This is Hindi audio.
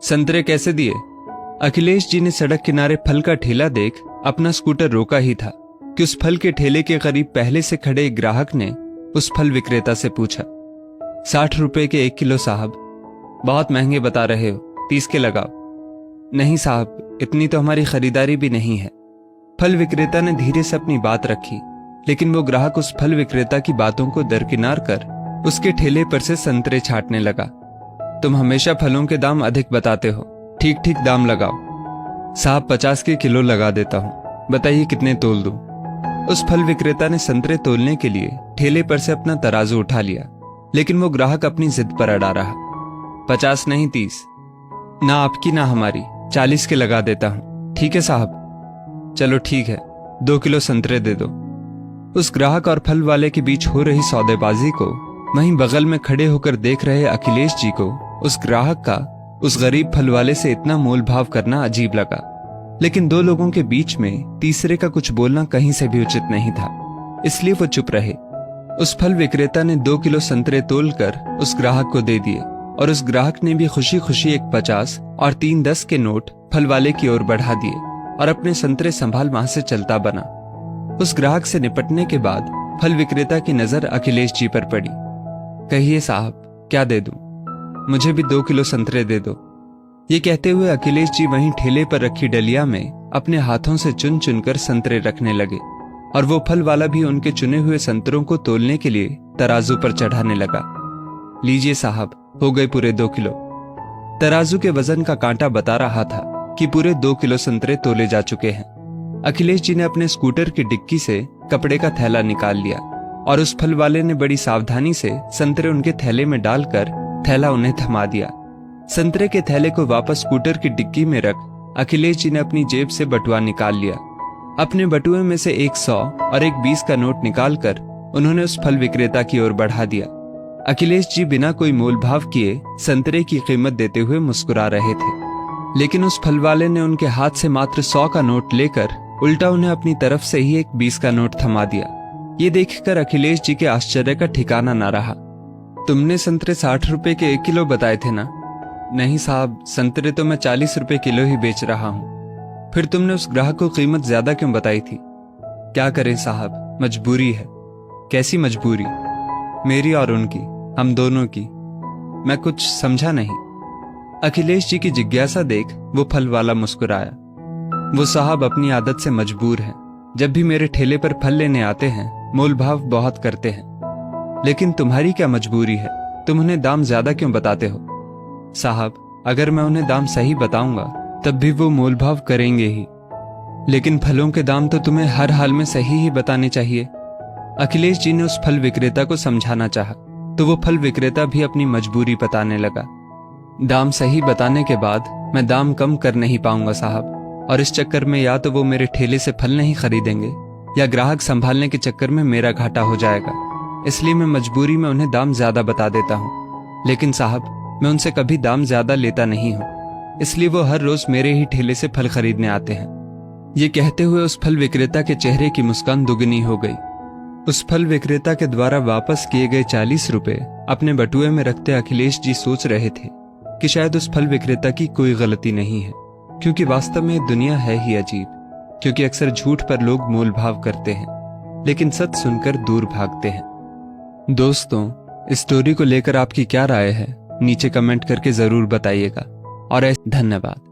संतरे कैसे दिए? अखिलेश जी ने सड़क किनारे फल का ठेला देख अपना स्कूटर रोका ही था कि उस फल के ठेले के करीब पहले से खड़े एक ग्राहक ने उस फल विक्रेता से पूछा, 60 रुपए के 1 किलो साहब। बहुत महंगे बता रहे हो, 30 के लगाओ। नहीं साहब, इतनी तो हमारी खरीदारी भी नहीं है। फल विक्रेता ने धीरे से अपनी बात रखी, लेकिन वो ग्राहक उस फल विक्रेता की बातों को दरकिनार कर उसके ठेले पर से संतरे छांटने लगा। तुम हमेशा फलों के दाम अधिक बताते हो, ठीक ठीक दाम लगाओ। साहब 50 के किलो लगा देता हूं, बताइए कितने तोल दूं? उस फल विक्रेता ने संतरे तोलने के लिए ठेले पर से अपना तराजू उठा लिया, लेकिन वो ग्राहक अपनी जिद पर अड़ा रहा। 50 नहीं 30, ना आपकी ना हमारी, 40 के लगा देता हूं। ठीक है साहब। चलो ठीक है, 2 किलो संतरे दे दो। उस ग्राहक और फल वाले के बीच हो रही सौदेबाजी को वहीं बगल में खड़े होकर देख रहे अखिलेश जी को उस ग्राहक का उस गरीब फल वाले से इतना मोल भाव करना अजीब लगा, लेकिन दो लोगों के बीच में तीसरे का कुछ बोलना कहीं से भी उचित नहीं था, इसलिए वो चुप रहे। उस फल विक्रेता ने 2 किलो संतरे तोलकर उस ग्राहक को दे दिए और उस ग्राहक ने भी खुशी खुशी एक 50 और 3 10 के नोट फल वाले की ओर बढ़ा दिए और अपने संतरे संभाल वहां से चलता बना। उस ग्राहक से निपटने के बाद फल विक्रेता की नजर अखिलेश जी पर पड़ी। कहिए साहब, क्या दे दूं? मुझे भी 2 किलो संतरे दे दो। ये कहते हुए अखिलेश जी वहीं ठेले पर रखी डलिया में अपने हाथों से चुन चुनकर संतरे रखने लगे और वो फल वाला भी उनके चुने हुए संतरों को तोलने के लिए तराजू पर चढ़ाने लगा। लीजिए साहब, हो गए पूरे 2 किलो। तराजू के वजन का कांटा बता रहा था कि पूरे 2 किलो संतरे तोले जा चुके हैं। अखिलेश जी ने अपने स्कूटर की डिक्की से कपड़े का थैला निकाल लिया और उस फल वाले ने बड़ी सावधानी से संतरे उनके थैले में डालकर थैला उन्हें थमा दिया। संतरे के थैले को वापस स्कूटर की डिक्की में रख अखिलेश जी ने अपनी जेब से बटुआ निकाल लिया। अपने बटुए में से एक 100 और एक 20 का नोट निकालकर उन्होंने उस फल विक्रेता की ओर बढ़ा दिया। अखिलेश जी बिना कोई मोल भाव किए संतरे की कीमत देते हुए मुस्कुरा रहे थे, लेकिन उस फल वाले ने उनके हाथ से मात्र 100 का नोट लेकर उल्टा उन्हें अपनी तरफ से ही एक 20 का नोट थमा दिया। ये देखकर अखिलेश जी के आश्चर्य का ठिकाना ना रहा। तुमने संतरे 60 रुपए के 1 किलो बताए थे ना? नहीं साहब, संतरे तो मैं 40 रुपए किलो ही बेच रहा हूँ। फिर तुमने उस ग्राहक को कीमत ज्यादा क्यों बताई थी? क्या करें साहब, मजबूरी है। कैसी मजबूरी? मेरी और उनकी, हम दोनों की। मैं कुछ समझा नहीं। अखिलेश जी की जिज्ञासा देख वो फल वाला मुस्कुराया। वो साहब अपनी आदत से मजबूर हैं। जब भी मेरे ठेले पर फल लेने आते हैं मोल भाव बहुत करते हैं, लेकिन तुम्हारी क्या मजबूरी है? तुम उन्हें दाम ज्यादा क्यों बताते हो? साहब, अगर मैं उन्हें दाम सही बताऊंगा तब भी वो मोल भाव करेंगे ही, लेकिन फलों के दाम तो तुम्हें हर हाल में सही ही बताने चाहिए। अखिलेश जी ने उस फल विक्रेता को समझाना चाहा तो वो फल विक्रेता भी अपनी मजबूरी बताने लगा। दाम सही बताने के बाद मैं दाम कम कर नहीं पाऊंगा साहब, और इस चक्कर में या तो वो मेरे ठेले से फल नहीं खरीदेंगे या ग्राहक संभालने के चक्कर में मेरा घाटा हो जाएगा। इसलिए मैं मजबूरी में उन्हें दाम ज्यादा बता देता हूँ, लेकिन साहब मैं उनसे कभी दाम ज्यादा लेता नहीं हूँ, इसलिए वो हर रोज मेरे ही ठेले से फल खरीदने आते हैं। ये कहते हुए उस फल विक्रेता के चेहरे की मुस्कान दुगनी हो गई। उस फल विक्रेता के द्वारा वापस किए गए 40 रुपए अपने बटुए में रखते अखिलेश जी सोच रहे थे कि शायद उस फल विक्रेता की कोई गलती नहीं है, क्योंकि वास्तव में दुनिया है ही अजीब, क्योंकि अक्सर झूठ पर लोग मोल भाव करते हैं लेकिन सच सुनकर दूर भागते हैं। दोस्तों, इस स्टोरी को लेकर आपकी क्या राय है नीचे कमेंट करके जरूर बताइएगा और धन्यवाद।